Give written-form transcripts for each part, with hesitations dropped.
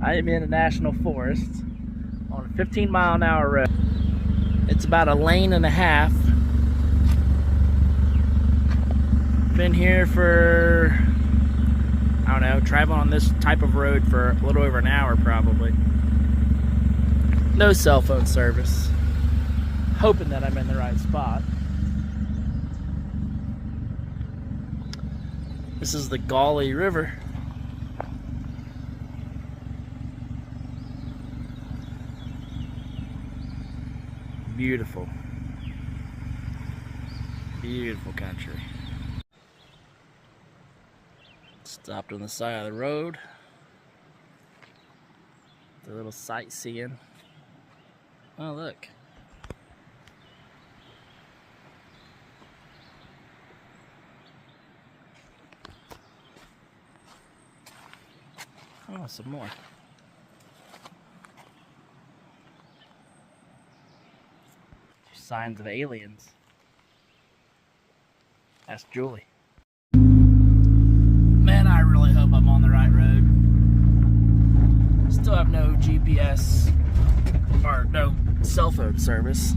I am in a national forest on a 15-mile-an-hour road. It's about a lane and a half. Been here for, I don't know, traveling on this type of road for a little over an hour probably. No cell phone service. Hoping that I'm in the right spot. This is the Gauley River. Beautiful. Beautiful country. Stopped on the side of the road. A little sightseeing. Oh, look. Oh, some more. Signs of aliens. Ask Julie. Man, I really hope I'm on the right road. Still have no GPS or no cell phone service.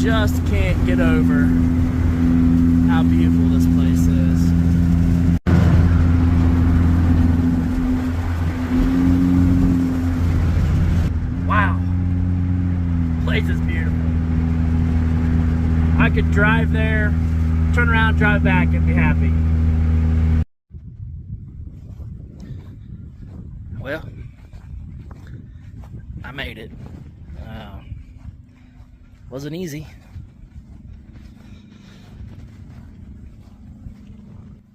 Just can't get over how beautiful this place is. Wow, place is beautiful. I could drive there, turn around, drive back, and be happy. Well, I made it. Wasn't easy.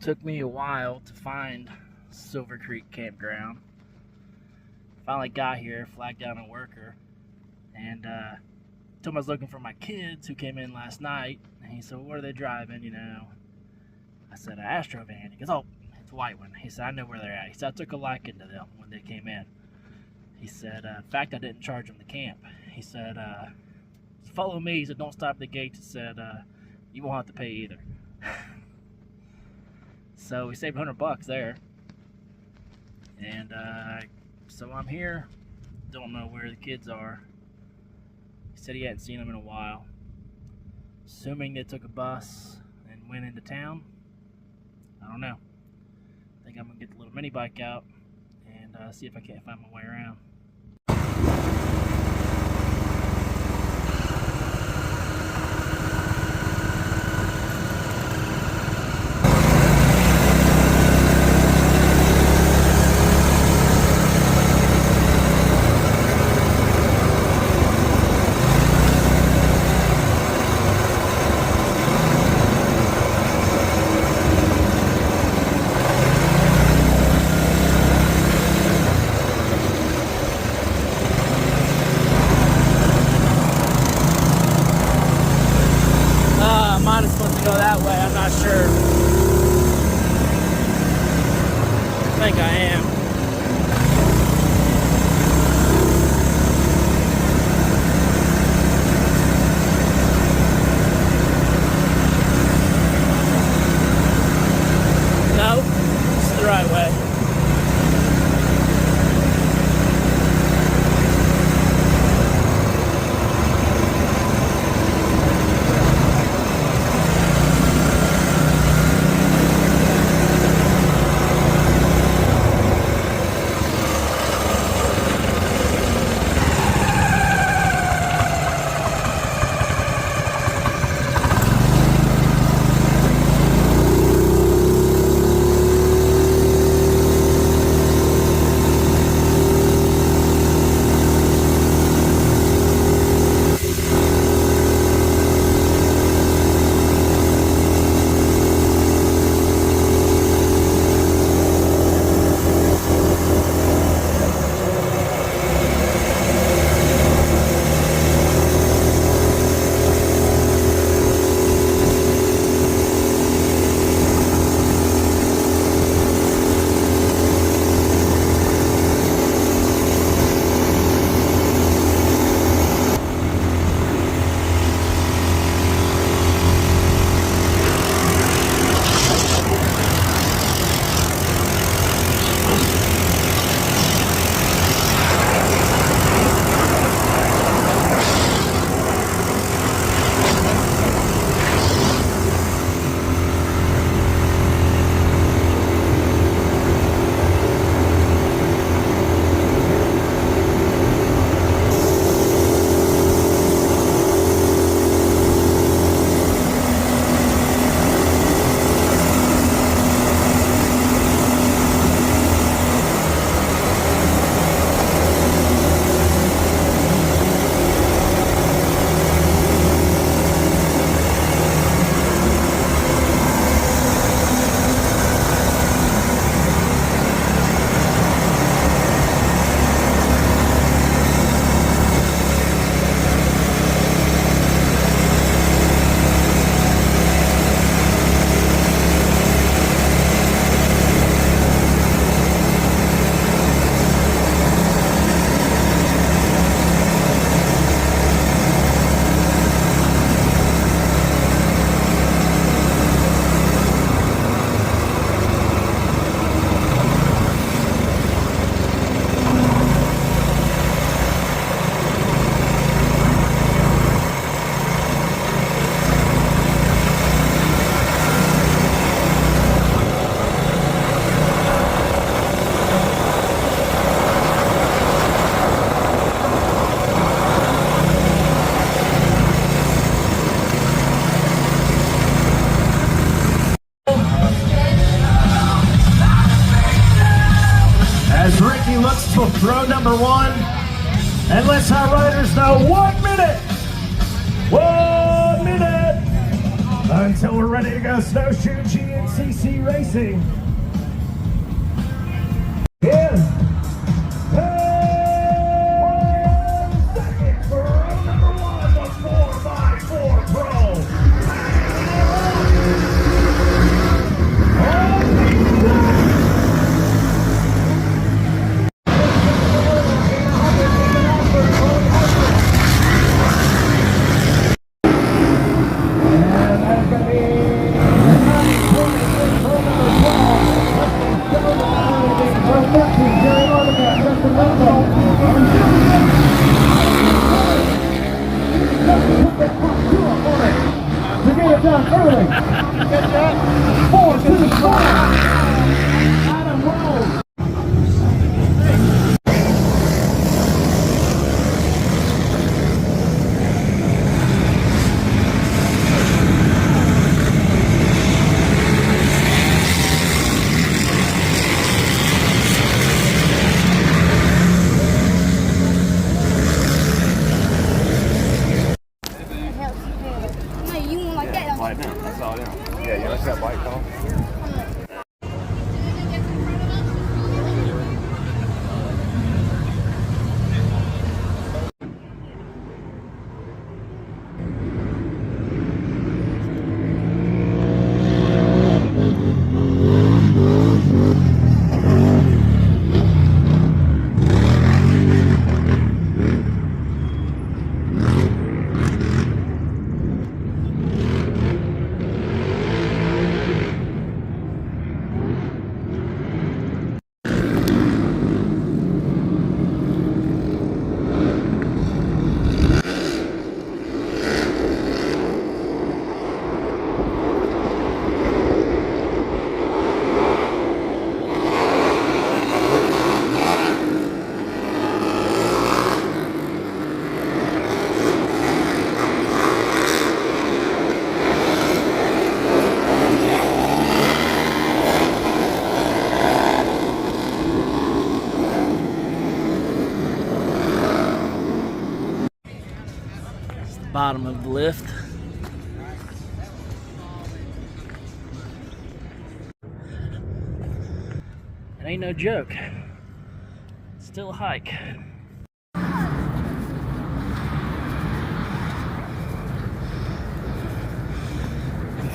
Took me a while to find Silver Creek Campground. Finally got here, flagged down a worker, and told him I was looking for my kids who came in last night. And he said, well, "Where are they driving?" You know, I said, "An Astro van." He goes, "Oh, it's a white one." He said, "I know where they're at." He said, "I took a liking to them when they came in." He said, "In fact, I didn't charge them to camp." He said, "Follow me." He said, "Don't stop at the gates." He said, "You won't have to pay either." So we saved $100 there. And so I'm here. Don't know where the kids are. He said he hadn't seen them in a while. Assuming they took a bus and went into town. I don't know. I think I'm going to get the little mini bike out and see if I can't find my way around. Mine is supposed to go that way, I'm not sure. I think I am. No, it's the right way. number one. And let's our riders know 1 minute. 1 minute until we're ready to go. Snowshoe GNCC Racing. In 10 seconds for row number one, the 4x4 Pro. Early. Get that. 4, 2, 4. Adam Rose. Light down. That's all down. Yeah, you like that bike call? Bottom of the lift. It ain't no joke. It's still a hike. I'm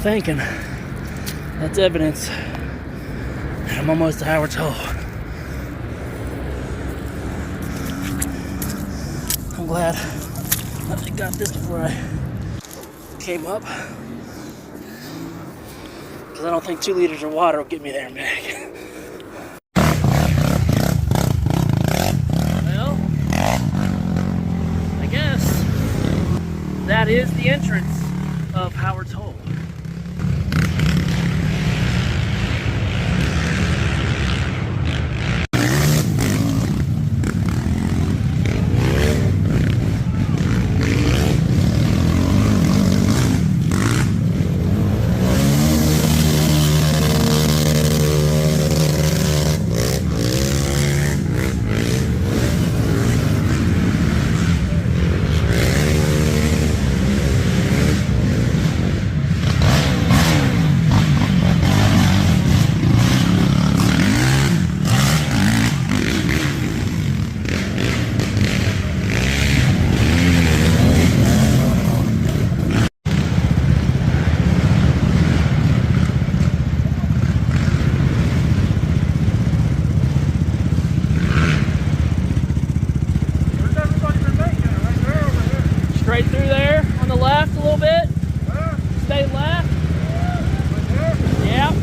thinking that's evidence that I'm almost to Howard's Hole. I'm glad I got this before I came up, because I don't think 2 liters of water will get me there and back. Well, I guess that is the entrance of Howard's Hole. Straight through there on the left a little bit. Stay left. Yep.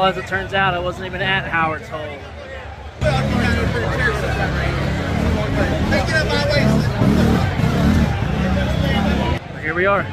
Well, as it turns out, I wasn't even at Howard's hole. But here we are.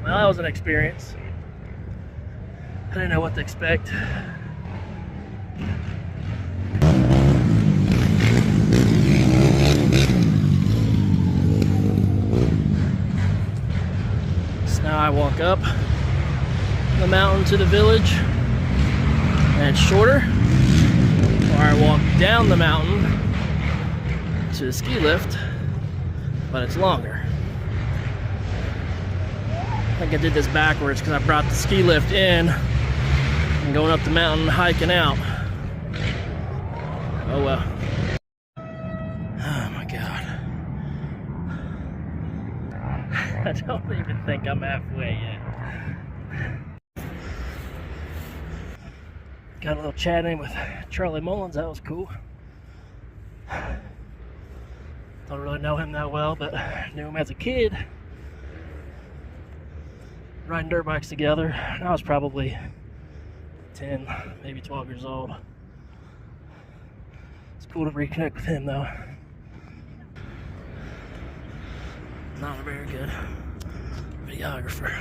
Well, that was an experience. I didn't know what to expect. So now I walk up the mountain to the village, and it's shorter, or I walk down the mountain to the ski lift, but it's longer. I think I did this backwards because I brought the ski lift in and going up the mountain hiking out. Oh well. Oh my god. I don't even think I'm halfway yet. Got a little chatting with Charlie Mullins, that was cool. Don't really know him that well, but knew him as a kid. Riding dirt bikes together. I was probably 10, maybe 12 years old. It's cool to reconnect with him though. Not a very good videographer.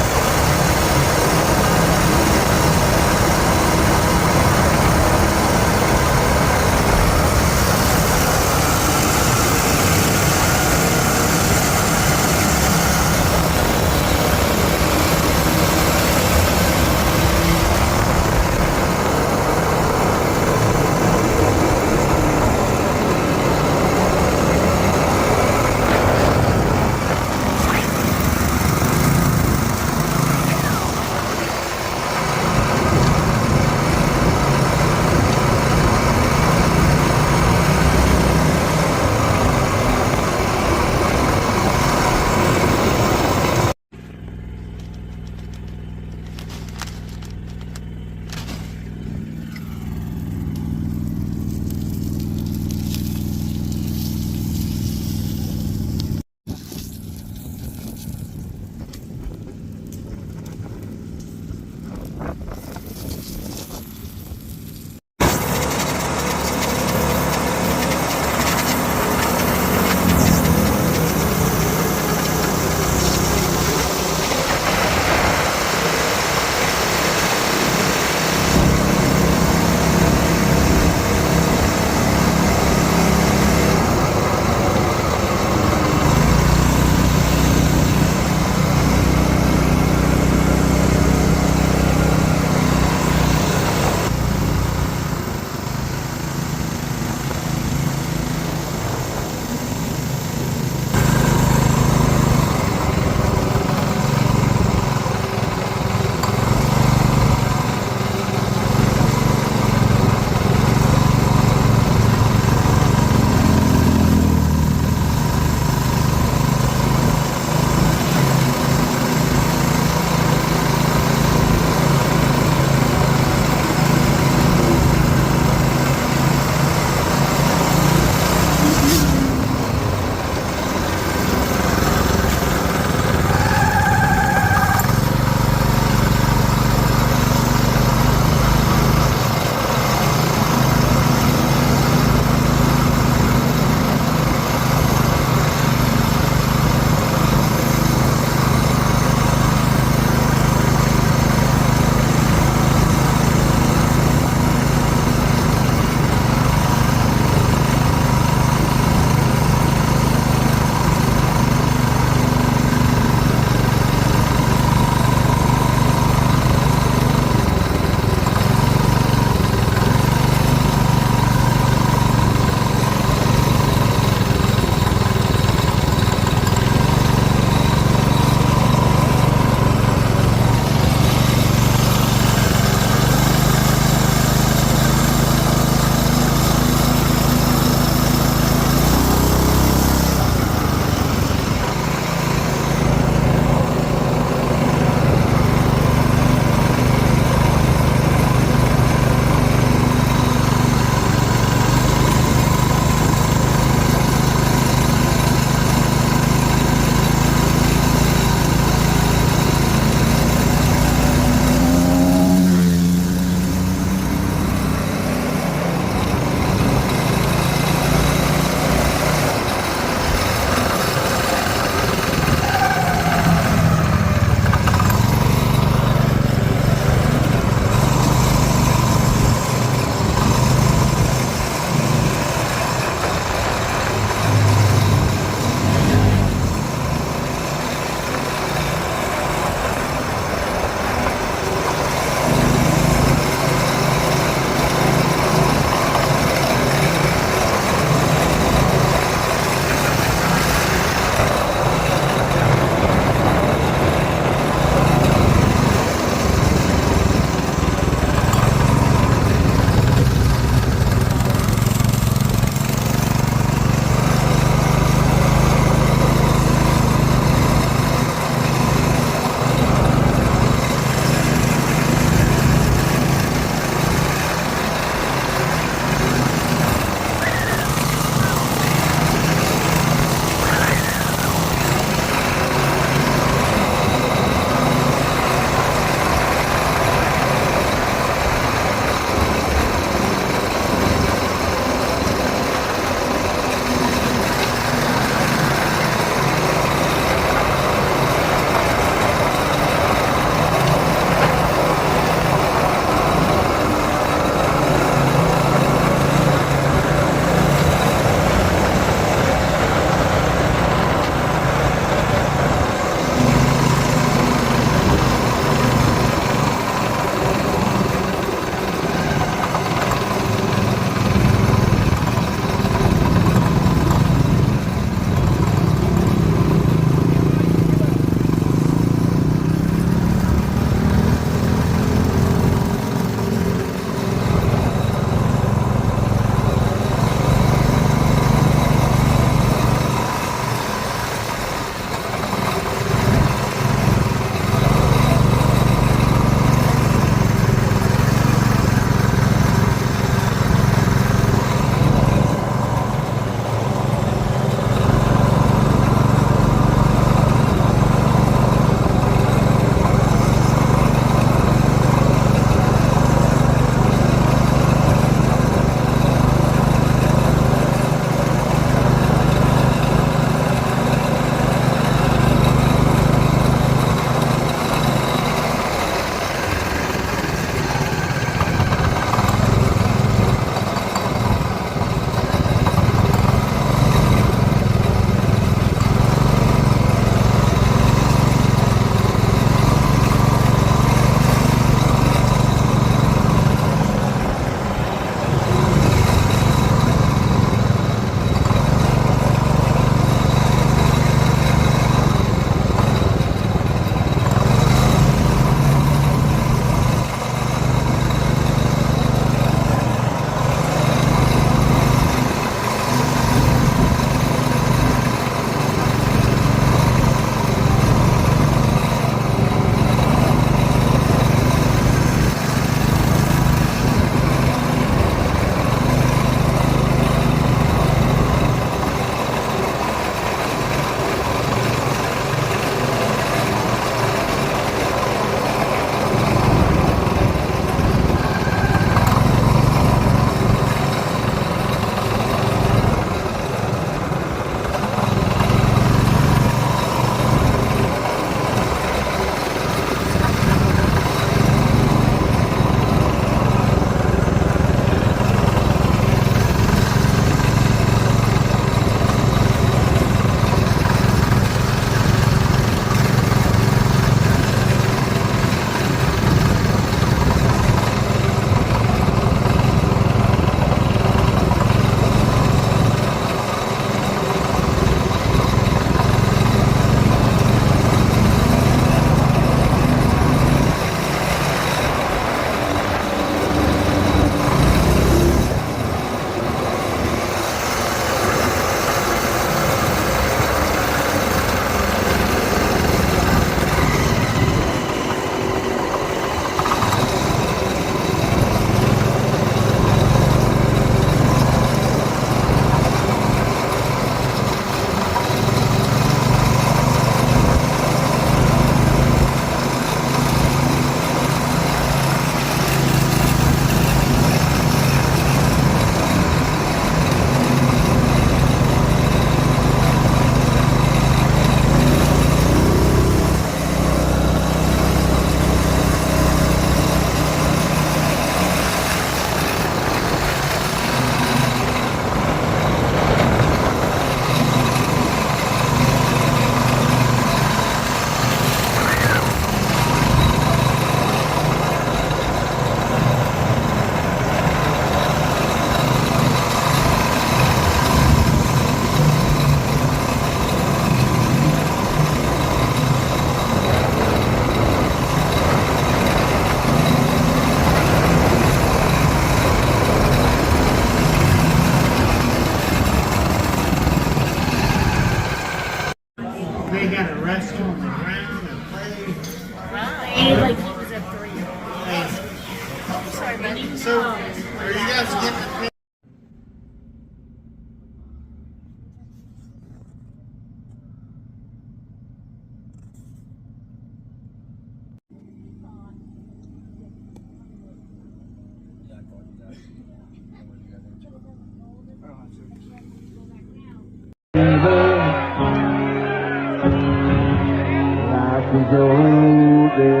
Life is older,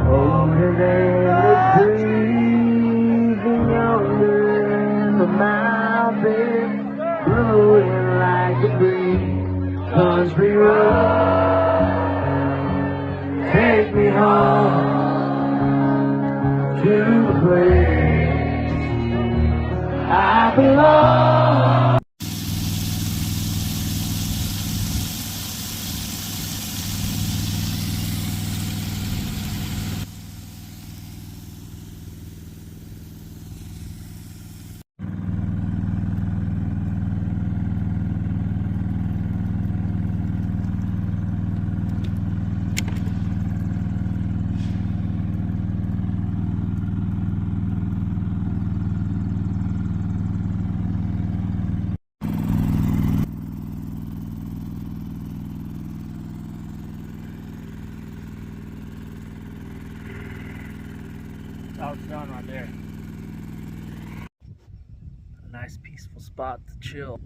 older than the trees, and younger than the mountains, blowing like the breeze. Country road, take me home to the place I belong. Oh, it's done right there. A nice peaceful spot to chill.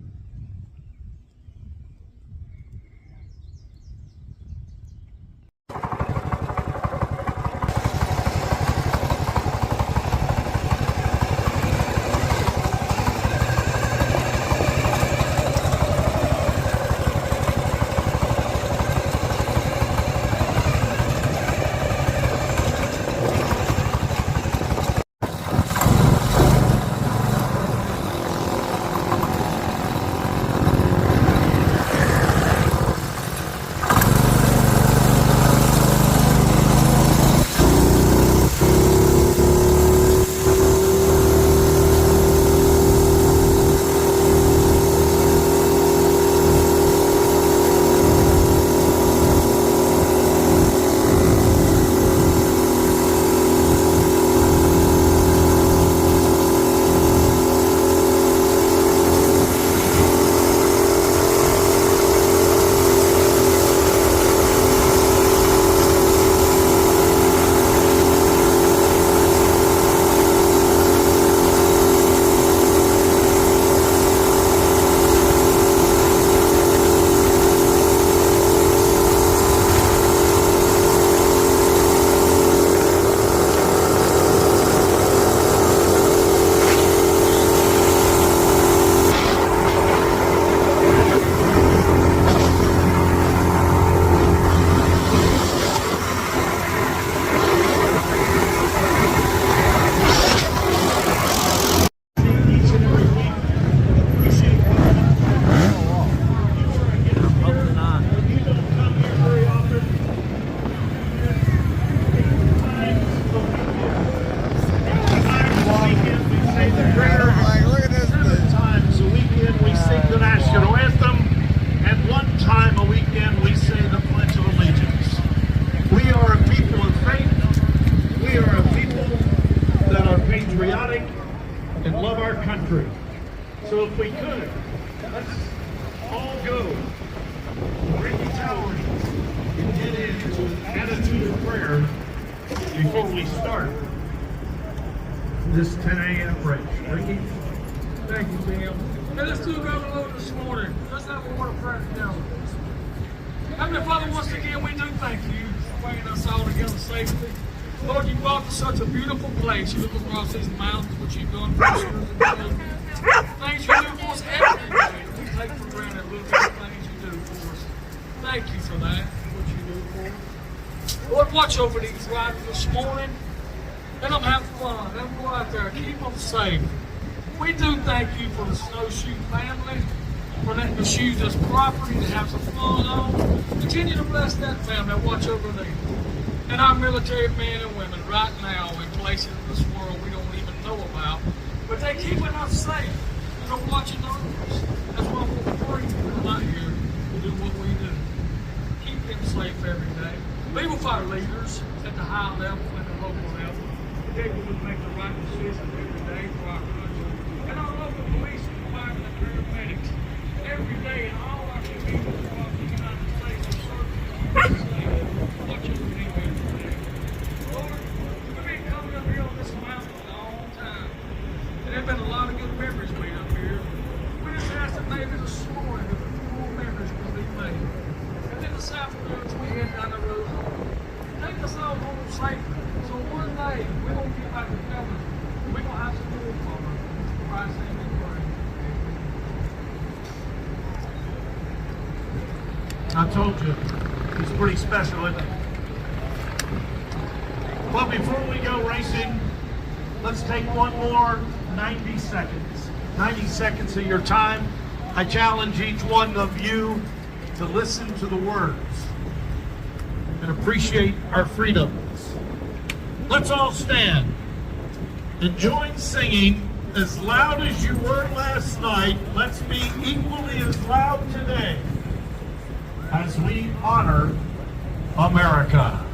and love our country. So if we could, let's all go break the tower and get into an attitude of prayer before we start this 10 a.m. race. Ricky? Thank you, Tim. Hey, let's do a revel over this morning. Let's have a word of prayer together. Heavenly Father, once again, we do thank you for bringing us all together safely. Lord, you brought us to such a beautiful place. You look across these mountains, what you've done for us. Things you do for us every day. We take for granted little bit of things you do for us. Thank you for that, what you do for us. Lord, watch over these riders this morning. Let them have fun. Let them go out there. Keep them safe. We do thank you for the Snowshoe family, for letting us use this property to have some fun on. Continue to bless that family. Watch over them. And our military men and women right now in places in this world we don't even know about. But they're keeping us safe. And they're watching others. That's why we're free to come out here to do what we do. Keep them safe every day. Be with our leaders at the high level and the local level. They will make the right decisions every day for our country. there's been a lot of good memories made up here. We just asked that maybe this morning that a few more memories could be made. And then this afternoon, as we head down the road home, take us all home safely. So one day, we're going to get back together. We're going to have some more fun. Christ's name we pray. I told you, it's pretty special, isn't it? Well, before we go racing, let's take one more 90 seconds. 90 seconds of your time. I challenge each one of you to listen to the words and appreciate our freedoms. Let's all stand and join singing as loud as you were last night. Let's be equally as loud today as we honor America.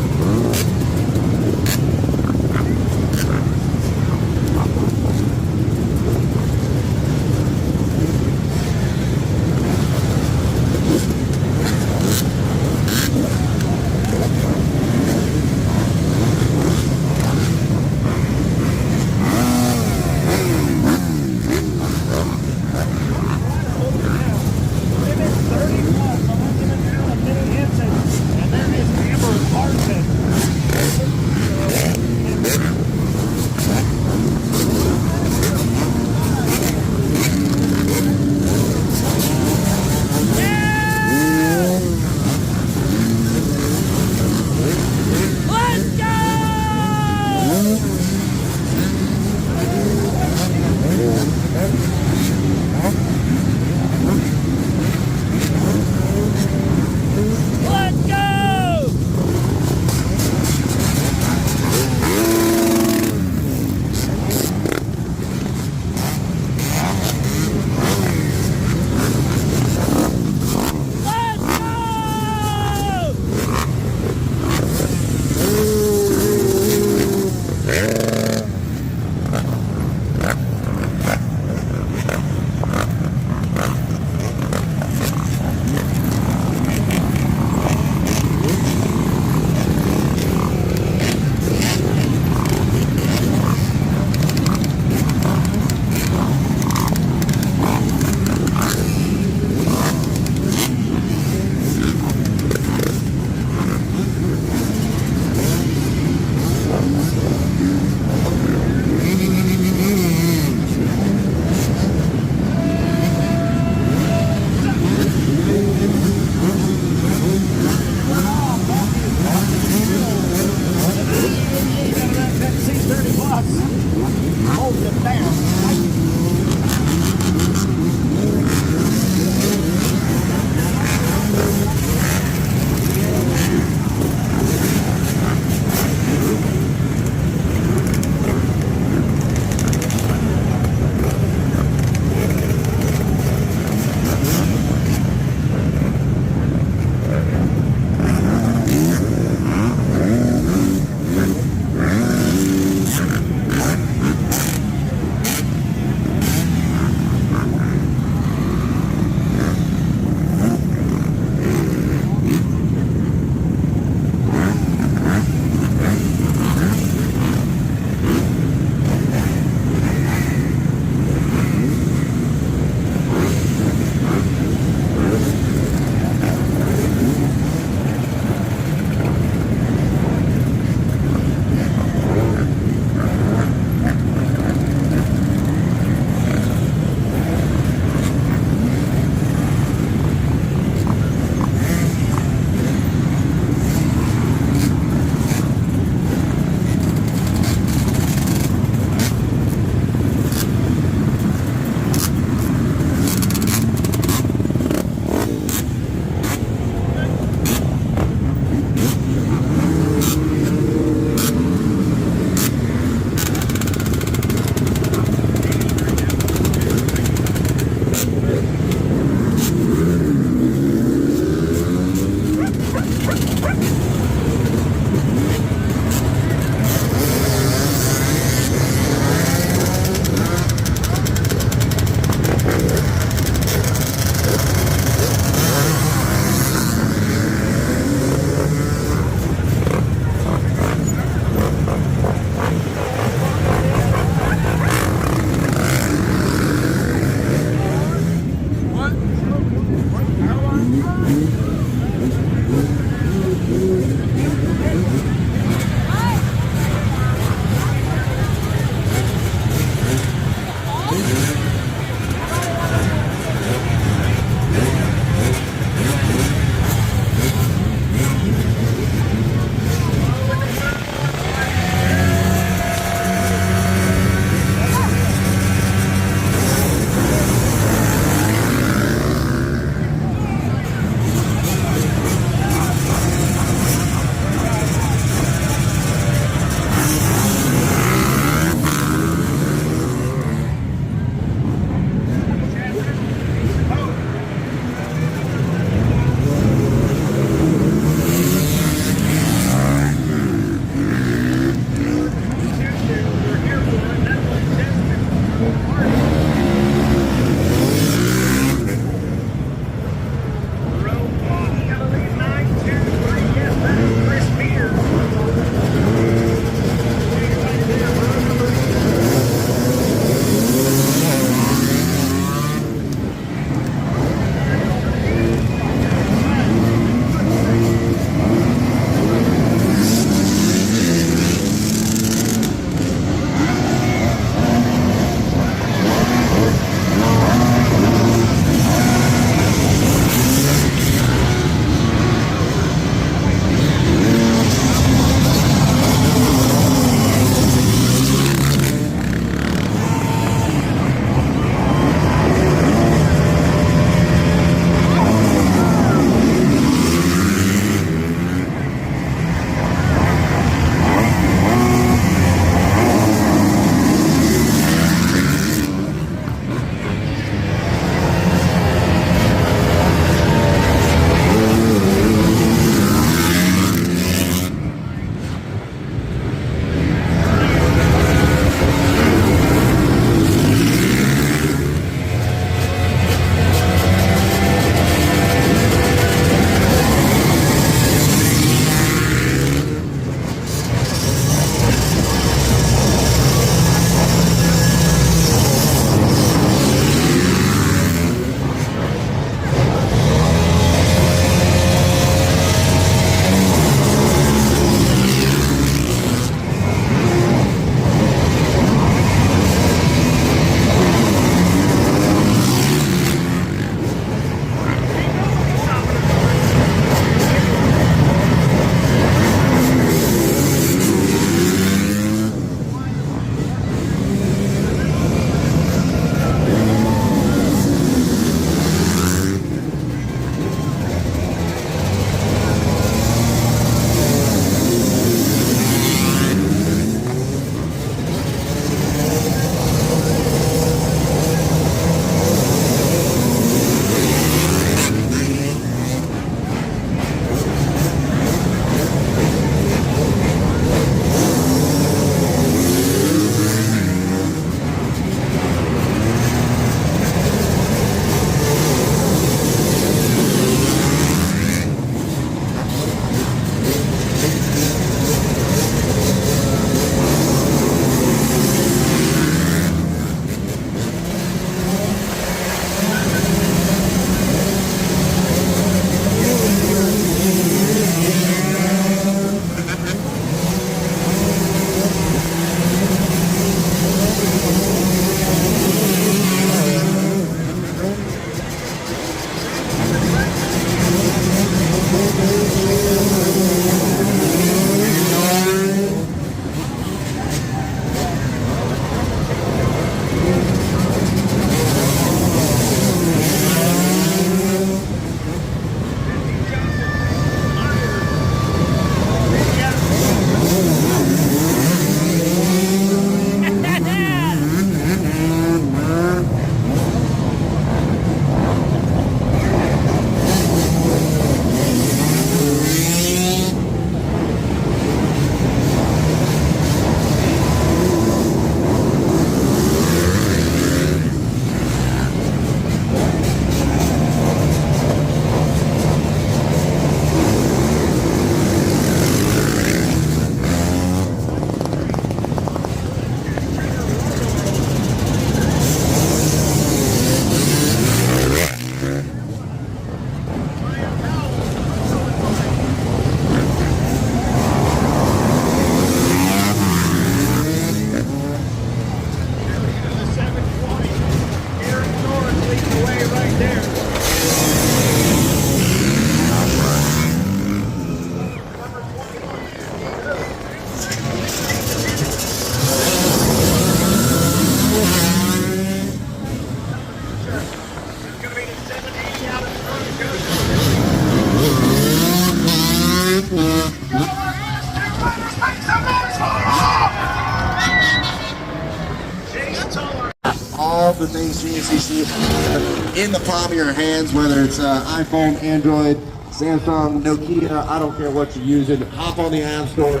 the things GNCC in the palm of your hands, whether it's iPhone, Android, Samsung, Nokia, I don't care what you're using. Hop on the App Store,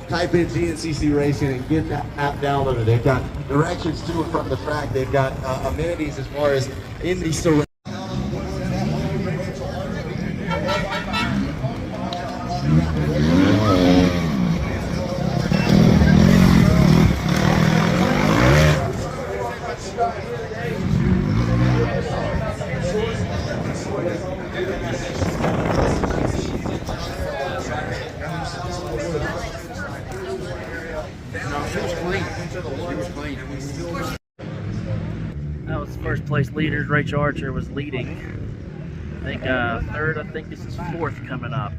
type in GNCC Racing and get that app downloaded. They've got directions to and from the track. They've got amenities as far as in the surroundings. That was first place leaders. Rachel Archer was leading. I think third. I think this is fourth coming up.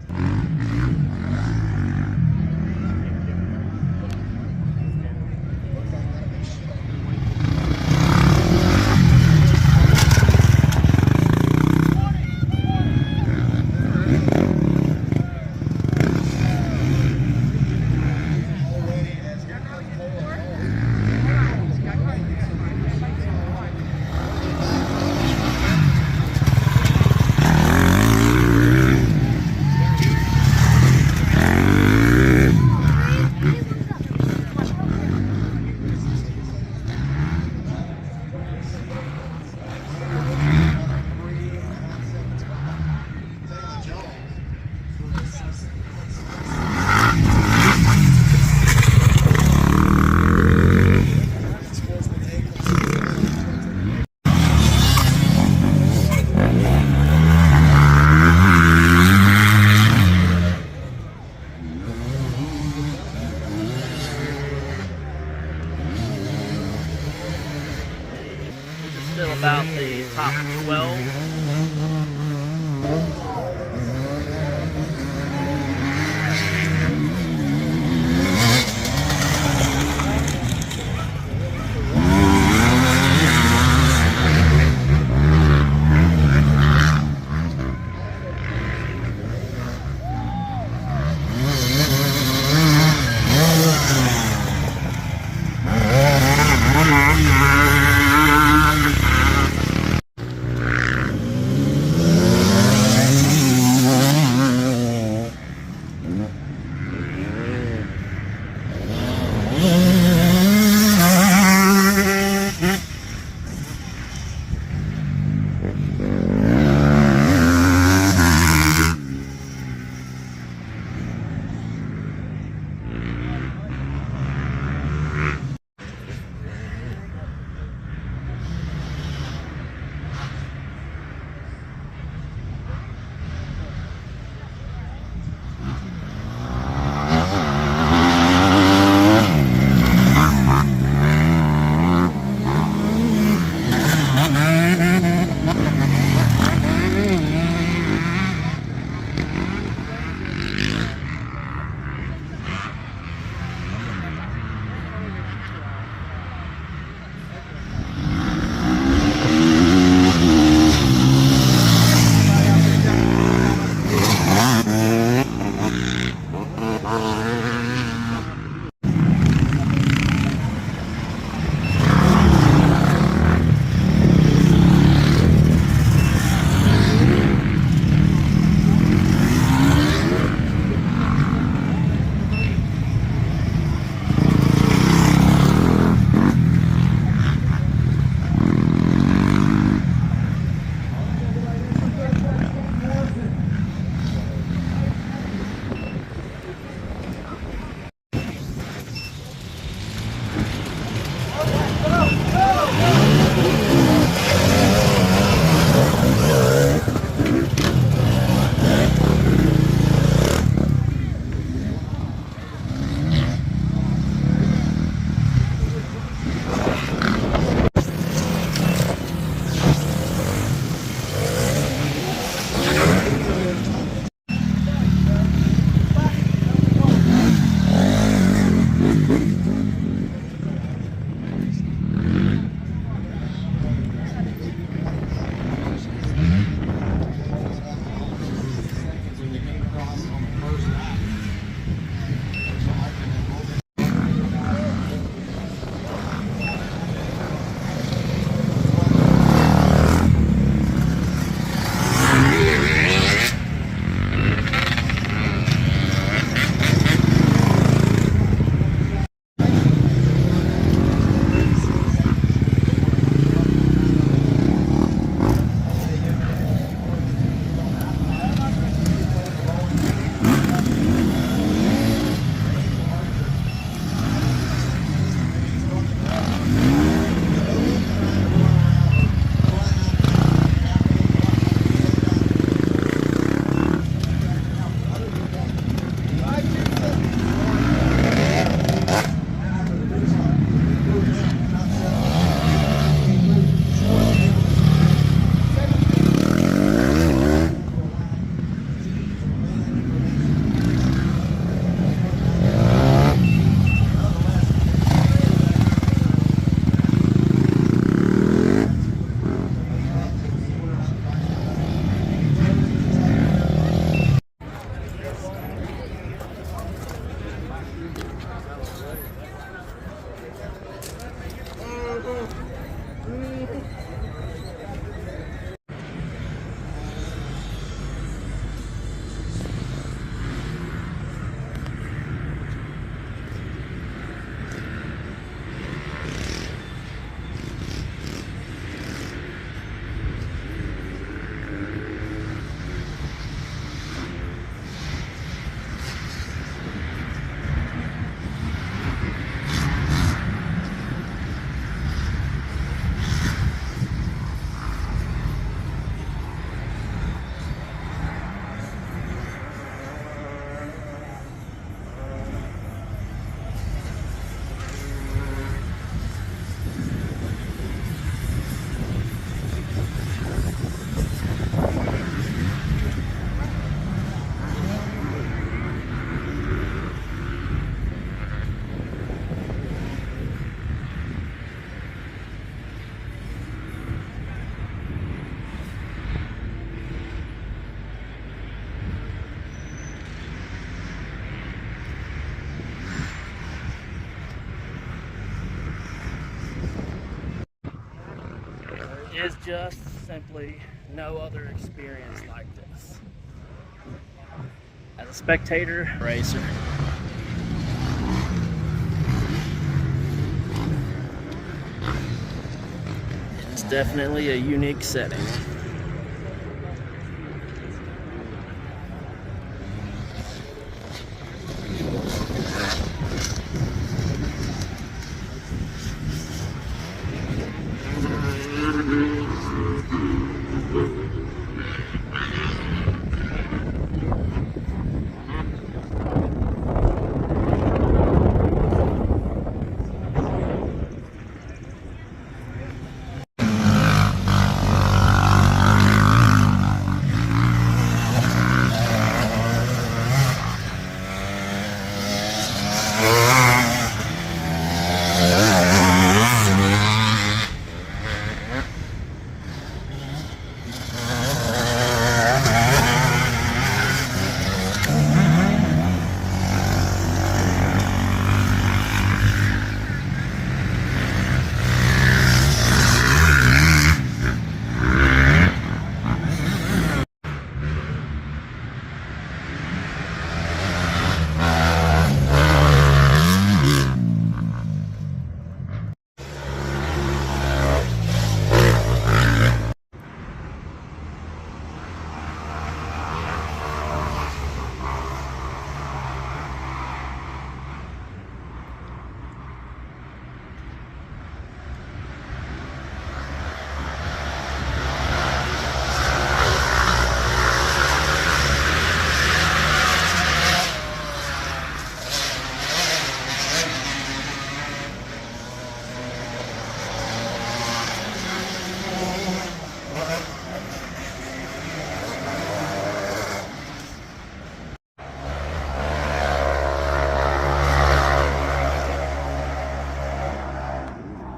is just simply no other experience like this. As a spectator racer, it's definitely a unique setting.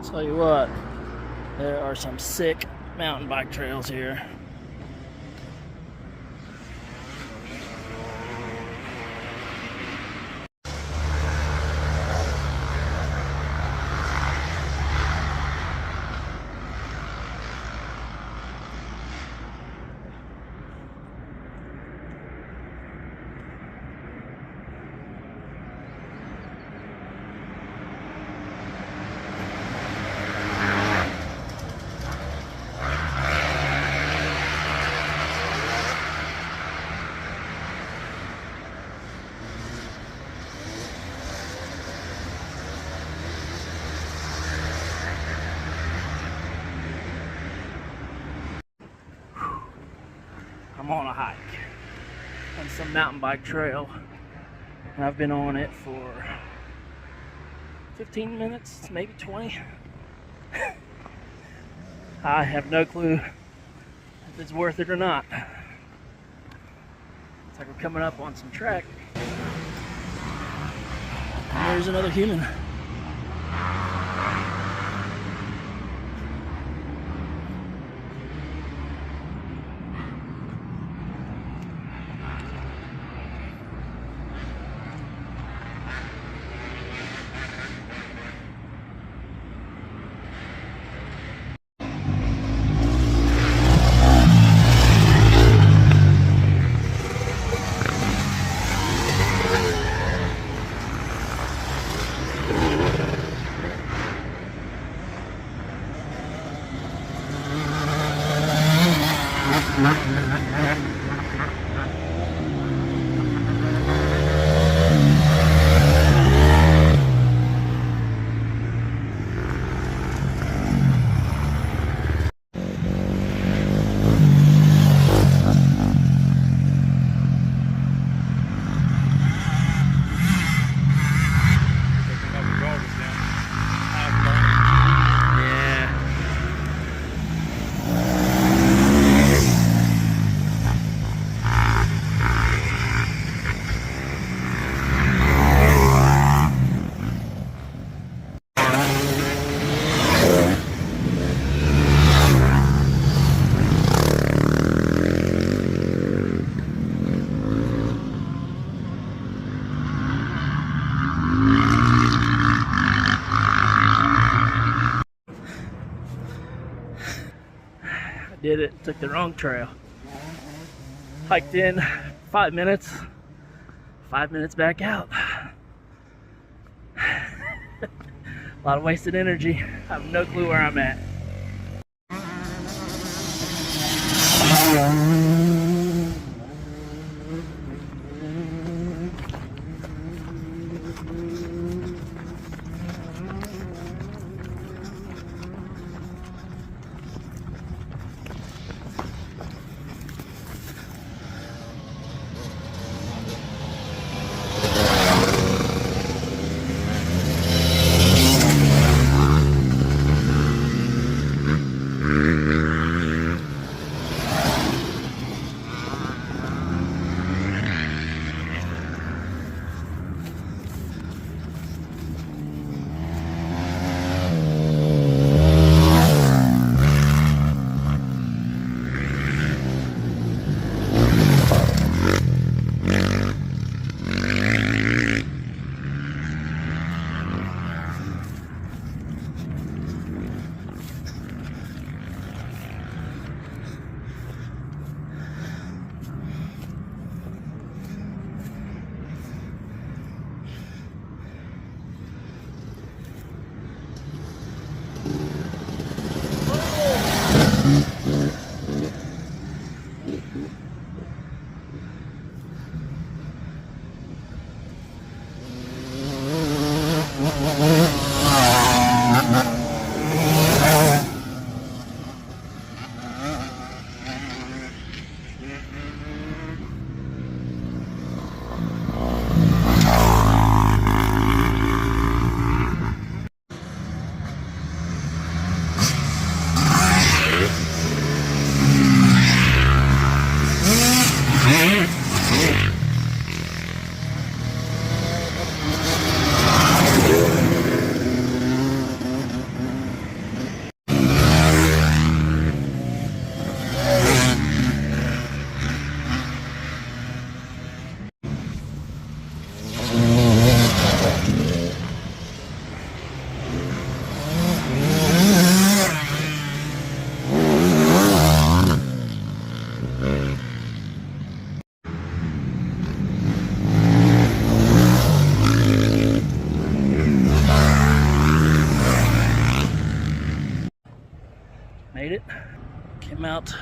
Tell you what, there are some sick mountain bike trails here. I'm on a hike on some mountain bike trail, and I've been on it for 15 minutes, maybe 20. I have no clue if it's worth it or not. It's like we're coming up on some track, and there's another human. Took the wrong trail. Hiked in 5 minutes. 5 minutes back out. A lot of wasted energy. I have no clue where I'm at. Made it. Came out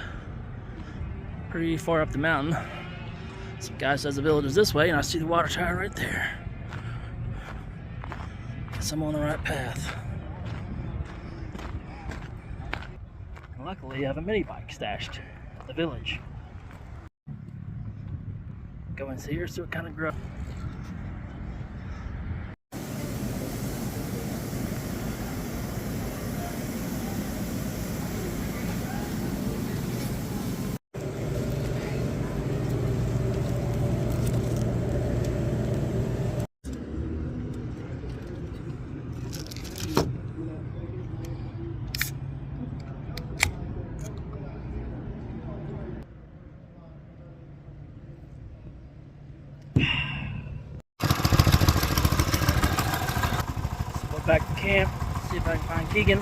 pretty far up the mountain. Some guy says the village is this way, and I see the water tower right there. Guess I'm on the right path. And luckily, I have a mini bike stashed at the village. Go and see her, see what kind of grows. Back to camp, see if I can find Keegan,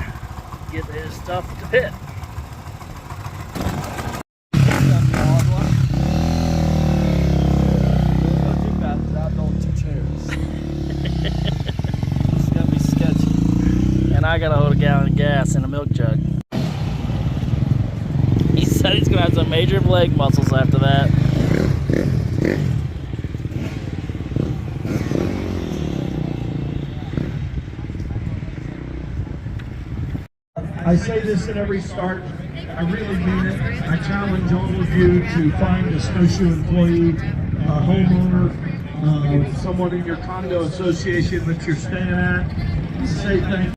get his stuff to pit. It's gonna be sketchy. And I gotta hold a gallon of gas in a milk jug. He said he's gonna have some major leg muscles after that. I say this at every start, I really mean it. I challenge all of you to find a Snowshoe employee, a homeowner, someone in your condo association that you're staying at, say thank you.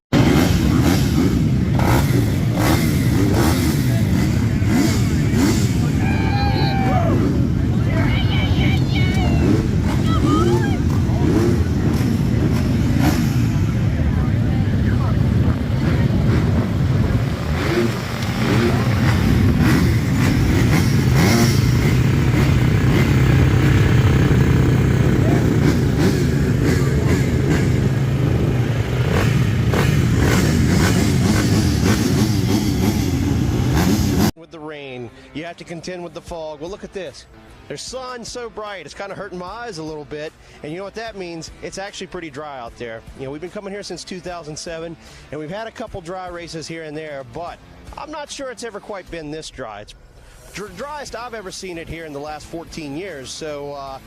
have to contend with the fog. Well, look at this. There's sun so bright, it's kind of hurting my eyes a little bit. And you know what that means? It's actually pretty dry out there. You know, we've been coming here since 2007, and we've had a couple dry races here and there, but I'm not sure it's ever quite been this dry. It's driest I've ever seen it here in the last 14 years. So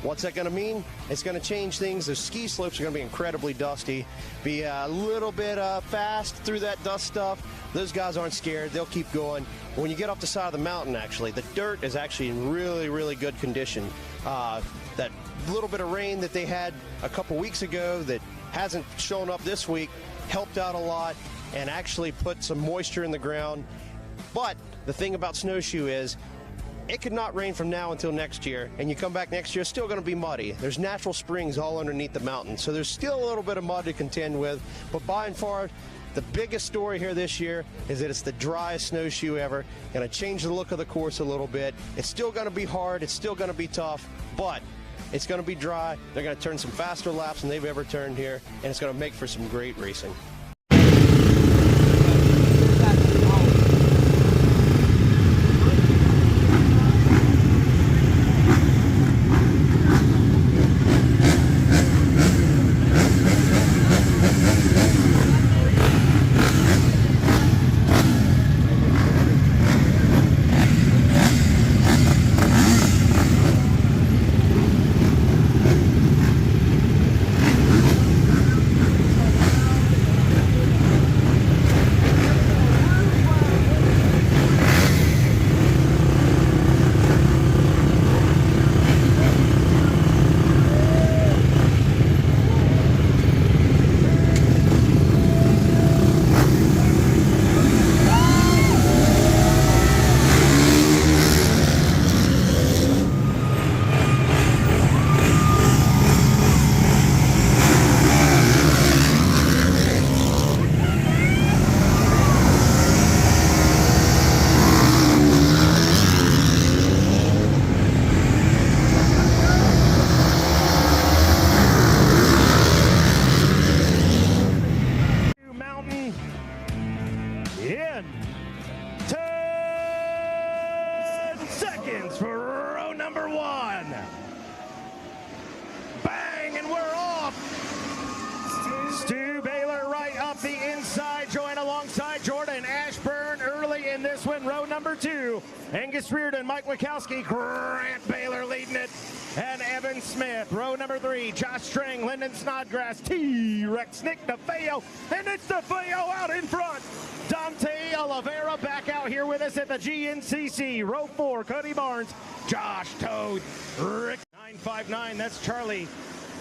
what's that going to mean? It's going to change things. The ski slopes are going to be incredibly dusty. Be a little bit fast through that dust stuff. Those guys aren't scared. They'll keep going. When you get up the side of the mountain, actually, the dirt is actually in really, really good condition. That little bit of rain that they had a couple weeks ago that hasn't shown up this week helped out a lot and actually put some moisture in the ground. But the thing about Snowshoe is it could not rain from now until next year, and you come back next year, it's still going to be muddy. There's natural springs all underneath the mountain, so there's still a little bit of mud to contend with, but by and far, the biggest story here this year is that it's the driest snowshoe ever. Going to change the look of the course a little bit. It's still going to be hard, it's still going to be tough, but it's going to be dry. They're going to turn some faster laps than they've ever turned here, and it's going to make for some great racing. In 10 seconds for row number 1. Bang, and we're off. Stu Baylor right up the inside, join alongside Jordan Ashburn early in this one, row number 2. Angus Reardon, Mike Wachowski, Grant Baylor leading it, and Evan Smith. Row number 3, Josh String, Lyndon Snodgrass, T-Rex, Nick DeFeo, and it's DeFeo out in front. Dante Oliveira back out here with us at the GNCC. Row 4, Cody Barnes, Josh Toad, Rick 959, that's Charlie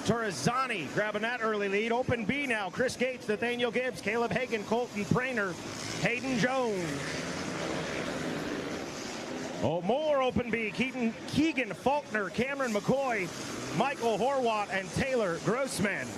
Torrizani grabbing that early lead. Open B now, Chris Gates, Nathaniel Gibbs, Caleb Hagan, Colton Prainer, Hayden Jones. Oh, more open B, Keegan Faulkner, Cameron McCoy, Michael Horwath, and Taylor Grossman.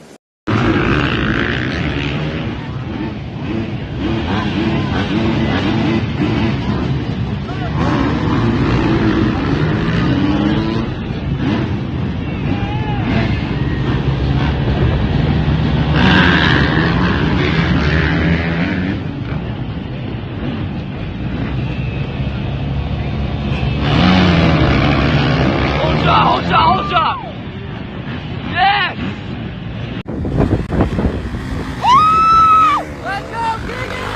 Hold up! Yes! Let's go, Keegan!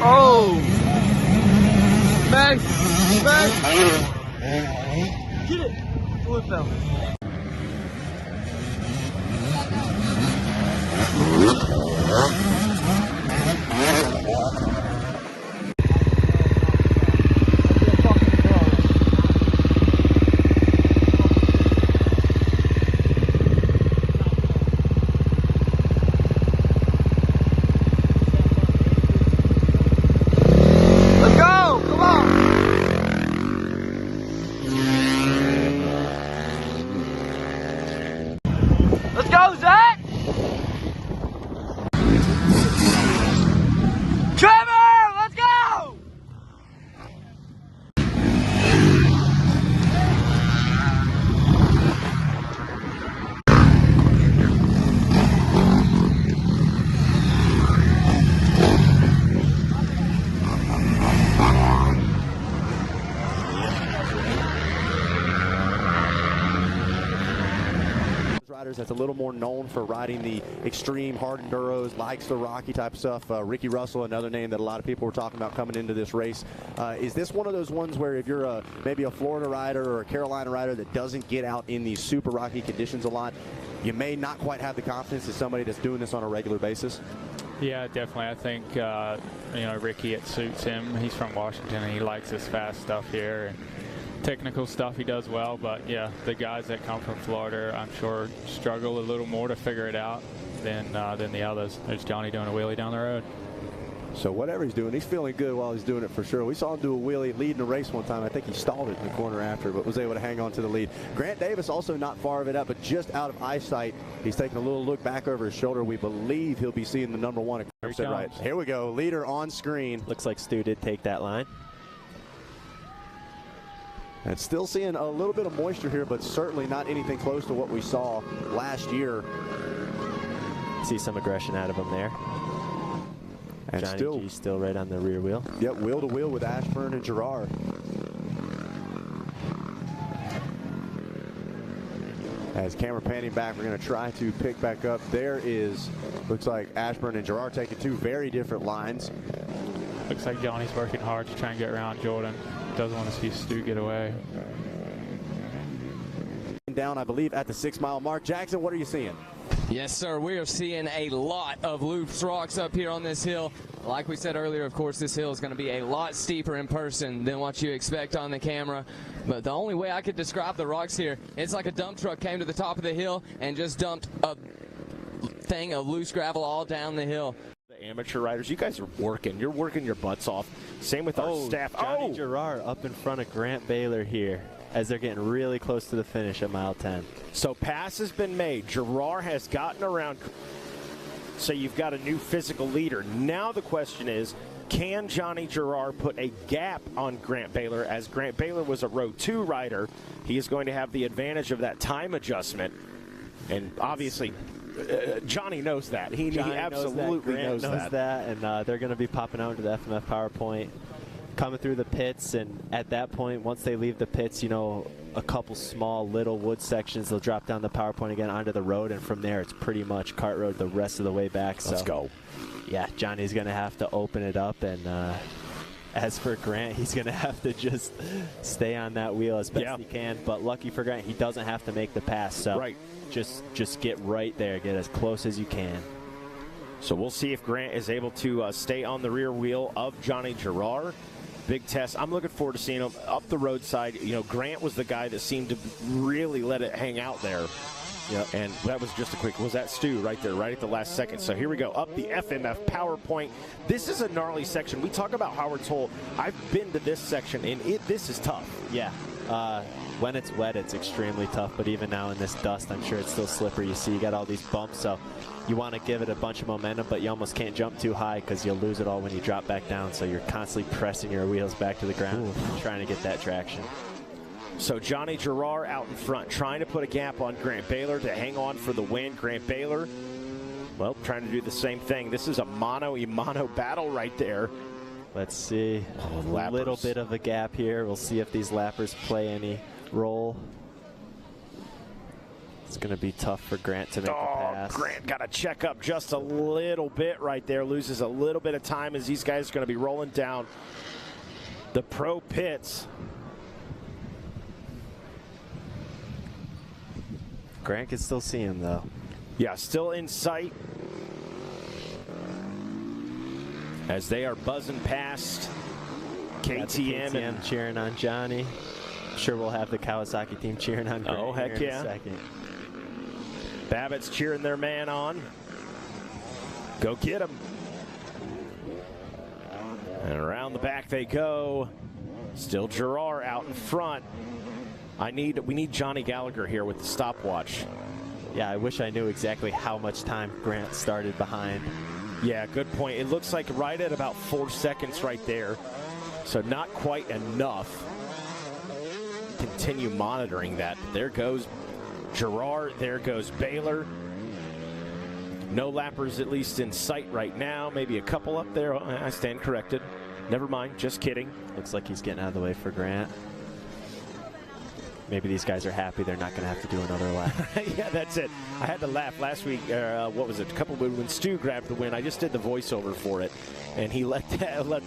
Oh! Max! Max! Get it! Oh, it fell. go, Zach! Trevor, let's go! Riders that's a little more known for riding the extreme hard enduros, likes the rocky type stuff. Ricky Russell, another name that a lot of people were talking about coming into this race. Is this one of those ones where if you're maybe a Florida rider or a Carolina rider that doesn't get out in these super rocky conditions a lot, you may not quite have the confidence as somebody that's doing this on a regular basis? Yeah, definitely. I think, you know, Ricky, it suits him. He's from Washington, and he likes this fast stuff here. And technical stuff he does well, but yeah, the guys that come from Florida, I'm sure, struggle a little more to figure it out than the others. There's Johnny doing a wheelie down the road. So whatever he's doing, he's feeling good while he's doing it for sure. We saw him do a wheelie leading a race one time. I think he stalled it in the corner after, but was able to hang on to the lead. Grant Davis also not far of it up, but just out of eyesight. He's taking a little look back over his shoulder. We believe he'll be seeing the number one. Right. Here we go. Leader on screen. Looks like Stu did take that line. And still seeing a little bit of moisture here, but certainly not anything close to what we saw last year. See some aggression out of him there. And Johnny G still right on the rear wheel. Yep, wheel to wheel with Ashburn and Gerard. As camera panning back, we're going to try to pick back up. There is, looks like Ashburn and Gerard taking two very different lines. Looks like Johnny's working hard to try and get around Jordan. Doesn't want to see Stu get away. Down, I believe, at the 6 mile mark. Jackson, what are you seeing? Yes, sir. We are seeing a lot of loose rocks up here on this hill. Like we said earlier, of course, this hill is going to be a lot steeper in person than what you expect on the camera. But the only way I could describe the rocks here, it's like a dump truck came to the top of the hill and just dumped a thing of loose gravel all down the hill. Amateur riders, you guys are working. You're working your butts off. Same with our staff. Johnny Gerard up in front of Grant Baylor here as they're getting really close to the finish at mile 10. So pass has been made. Gerard has gotten around. So you've got a new physical leader. Now the question is, can Johnny Gerard put a gap on Grant Baylor? As Grant Baylor was a row 2 rider, he is going to have the advantage of that time adjustment. And obviously, Johnny knows that. He absolutely knows that. And they're going to be popping out into the FMF PowerPoint, coming through the pits, and at that point, once they leave the pits, you know, a couple small little wood sections, they'll drop down the PowerPoint again onto the road, and from there, it's pretty much kart road the rest of the way back. Let's go. Yeah, Johnny's going to have to open it up, and as for Grant, he's going to have to just stay on that wheel as best he can. But lucky for Grant, he doesn't have to make the pass. So just get right there, get as close as you can. So we'll see if Grant is able to stay on the rear wheel of Johnny Gerard. Big test. I'm looking forward to seeing him up the roadside. You know, Grant was the guy that seemed to really let it hang out there. Yeah, and that was just a quick, was that Stu right there, right at the last second. So here we go, up the FMF PowerPoint. This is a gnarly section. We talk about Howard's Hole. I've been to this section, and this is tough. Yeah, when it's wet, it's extremely tough, but even now in this dust, I'm sure it's still slippery. You see, you got all these bumps, so you want to give it a bunch of momentum, but you almost can't jump too high because you'll lose it all when you drop back down, so you're constantly pressing your wheels back to the ground, trying to get that traction. So Johnny Gerard out in front, trying to put a gap on Grant Baylor to hang on for the win. Grant Baylor, well, trying to do the same thing. This is a mano-a-mano battle right there. Let's see, a little bit of a gap here. We'll see if these lappers play any role. It's going to be tough for Grant to make a pass. Grant got to check up just a little bit right there. Loses a little bit of time as these guys are going to be rolling down the pro pits. Grant can still see him, though. Yeah, still in sight as they are buzzing past KTM and cheering on Johnny. I'm sure we'll have the Kawasaki team cheering on Grant. Oh, heck yeah. In a second. Babbitt's cheering their man on. Go get him. And around the back they go. Still Gerard out in front. We need Johnny Gallagher here with the stopwatch. Yeah, I wish I knew exactly how much time Grant started behind. Yeah, good point. It looks like right at about 4 seconds right there. So not quite enough. Continue monitoring that. There goes Gerard. There goes Baylor. No lappers at least in sight right now. Maybe a couple up there. Oh, I stand corrected. Never mind. Just kidding. Looks like he's getting out of the way for Grant. Maybe these guys are happy they're not going to have to do another lap. Yeah, that's it. I had to laugh last week. What was it? When Stu grabbed the win, I just did the voiceover for it, and he let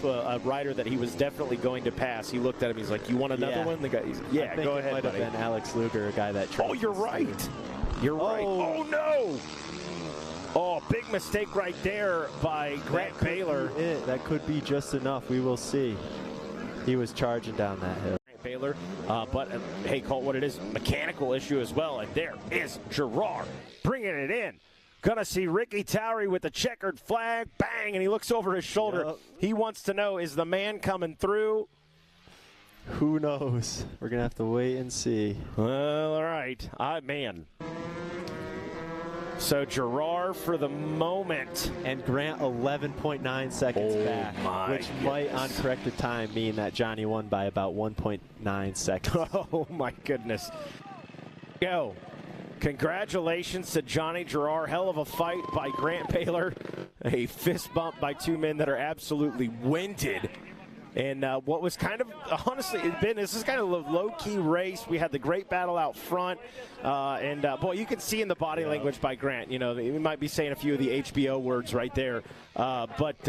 a rider that he was definitely going to pass. He looked at him. He's like, "You want another one?" The guy, yeah, go ahead, might buddy. have been Alex Luger, a guy that. Oh, you're right. You're right. Oh no! Oh, big mistake right there by Grant Baylor. That could be just enough. We will see. He was charging down that hill. Baylor, but hey, call it what it is, mechanical issue as well, and there is Gerard bringing it in. Gonna see Ricky Towery with the checkered flag, bang, and he looks over his shoulder. Yep. He wants to know, is the man coming through? Who knows? We're gonna have to wait and see. Well, all right, man. So Gerard for the moment. And Grant 11.9 seconds back, which might on corrected time mean that Johnny won by about 1.9 seconds. Oh my goodness. Go. Congratulations to Johnny Gerard. Hell of a fight by Grant Baylor. A fist bump by two men that are absolutely winded. And what was kind of, honestly, this is kind of a low-key race. We had the great battle out front. Boy, you can see in the body language by Grant, you know, we might be saying a few of the HBO words right there. But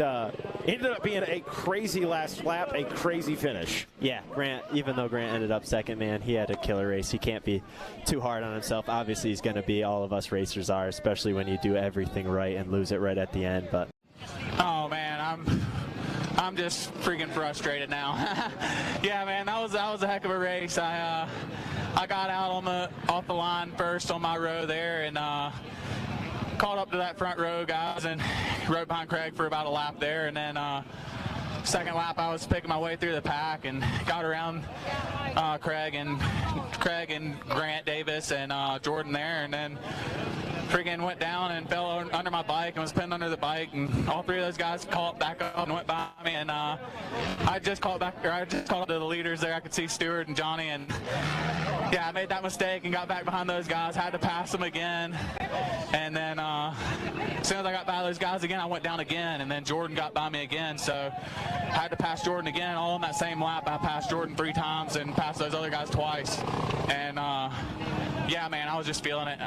ended up being a crazy last lap, a crazy finish. Yeah, Grant, even though Grant ended up second, man, he had a killer race. He can't be too hard on himself. Obviously, he's going to be, all of us racers are, especially when you do everything right and lose it right at the end. But oh, man, I'm just freaking frustrated now. Yeah, man, that was a heck of a race. I got out off the line first on my row there and caught up to that front row guys and rode behind Craig for about a lap there, and then second lap I was picking my way through the pack and got around Craig and Grant Davis and Jordan there, and then freaking went down and fell under my bike and was pinned under the bike, and all three of those guys caught back up and went by me, and I just called to the leaders there. I could see Stewart and Johnny, and yeah, I made that mistake and got back behind those guys, had to pass them again, and then as soon as I got by those guys again, I went down again, and then Jordan got by me again, so I had to pass Jordan again. All on that same lap, I passed Jordan 3 times and passed those other guys twice, and yeah, man, I was just feeling it.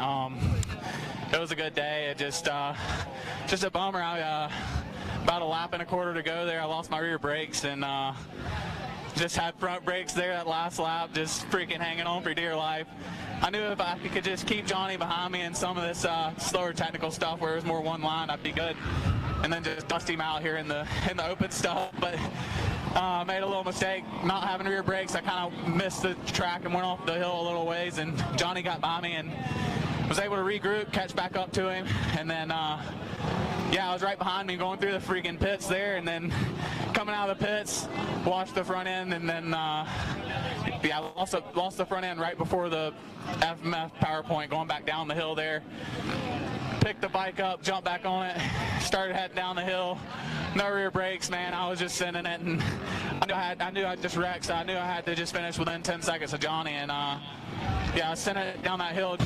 It was a good day. It just a bummer. About a lap and a quarter to go there, I lost my rear brakes and just had front brakes there that last lap, just freaking hanging on for dear life. I knew if I could just keep Johnny behind me in some of this slower technical stuff where it was more one line, I'd be good. And then just dust him out here in the open stuff. But made a little mistake not having rear brakes. I kind of missed the track and went off the hill a little ways, and Johnny got by me and was able to regroup, catch back up to him, and then yeah, I was right behind me going through the freaking pits there, and then coming out of the pits, washed the front end, and then yeah, lost the front end right before the FMF PowerPoint going back down the hill there. Picked the bike up, jumped back on it, started heading down the hill. No rear brakes, man. I was just sending it, and I knew I just wrecked, so I knew I had to just finish within 10 seconds of Johnny, and yeah, I sent it down that hill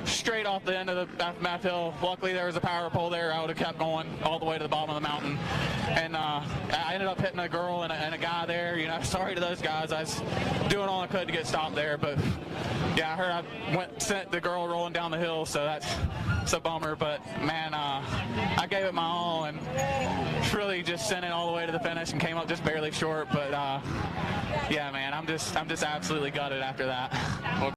straight off the end of the FMF hill. Luckily, there was a power pole there. I would have kept going all the way to the bottom of the mountain. And I ended up hitting a girl and a guy there. You know, sorry to those guys. I was doing all I could to get stopped there. But, yeah, I heard I sent the girl rolling down the hill, so that's a bummer. But, man, I gave it my all and really just sent it all the way to the finish and came up just barely short. But, yeah, man, I'm just absolutely gutted after that.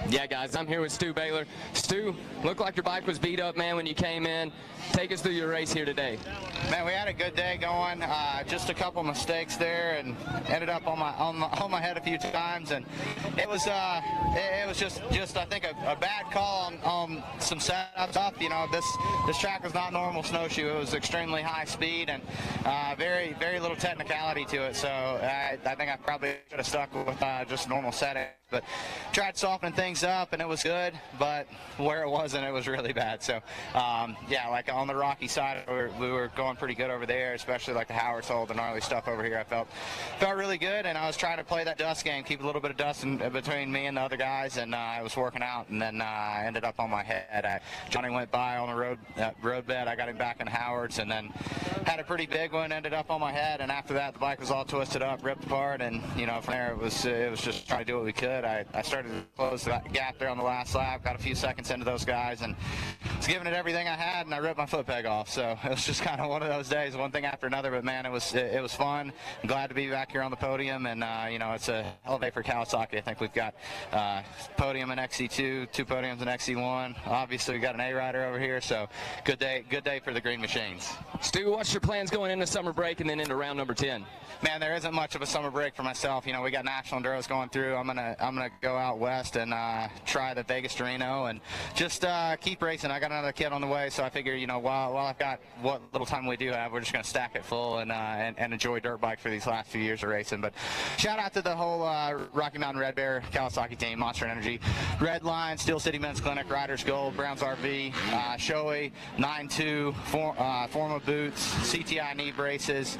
Yeah, guys, I'm here with Stu Baylor. Stu, looked like your bike was beat up, man, when you came in. Take us through your race here today. Man, we had a good day going. Just a couple mistakes there, and ended up on my head a few times, and it was just I think a bad call on some setup stuff. You know, this track was not normal snowshoe. It was extremely high speed and very little technicality to it. So I think I probably should have stuck with just normal settings. but tried softening things up, and it was good, but where it wasn't, it was really bad. So, yeah, like on the rocky side, we were going pretty good over there, especially like the Howard's Hole, the gnarly stuff over here. I felt really good, and I was trying to play that dust game, keep a little bit of dust in between me and the other guys, and I was working out, and then I ended up on my head. Johnny went by on the road bed. I got him back in Howard's, and then had a pretty big one, ended up on my head, and after that the bike was all twisted up, ripped apart, and you know, from there it was just trying to do what we could. I started to close the gap there on the last lap, got a few seconds into those guys, and was giving it everything I had, and I ripped my foot peg off. So it was just kind of one of those days, one thing after another, but man, it was fun. I'm glad to be back here on the podium, and you know, it's a hell of a day for Kawasaki. I think we've got podium in XC2, 2 podiums in XC1. Obviously we got an A rider over here, so good day for the green machines. Stu, what's your plans going into summer break and then into round number 10? Man, there isn't much of a summer break for myself. You know, we got national enduros going through. I'm gonna go out west and try the Vegas to Reno and just keep racing. I got another kid on the way, so I figure, you know, while I've got what little time we do have, we're just gonna stack it full and enjoy dirt bike for these last few years of racing. But shout out to the whole Rocky Mountain Red Bear Kawasaki team, Monster Energy, Red Line, Steel City Men's Clinic, Riders Gold, Browns RV, Shoei, 9-2, Forma boots, CTI knee braces,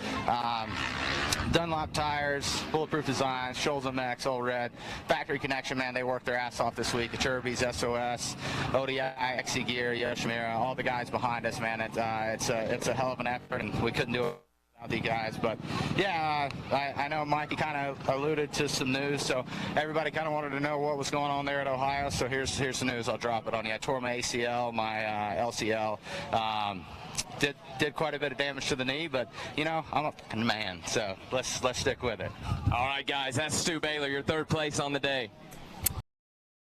Dunlop tires, Bulletproof Designs, Scholes MX, Old Red, Factory Connection, man, they worked their ass off this week. The Churbies, SOS, ODI, XC Gear, Yoshimura, all the guys behind us, man. It's a hell of an effort, and we couldn't do it without these guys. But yeah, I know Mikey kind of alluded to some news, so everybody kind of wanted to know what was going on there at Ohio. So here's the news. I'll drop it on you. I tore my ACL, my LCL. Did quite a bit of damage to the knee, but you know, I'm a fucking man, so let's stick with it. All right, guys, that's Stu Baylor, your 3rd place on the day.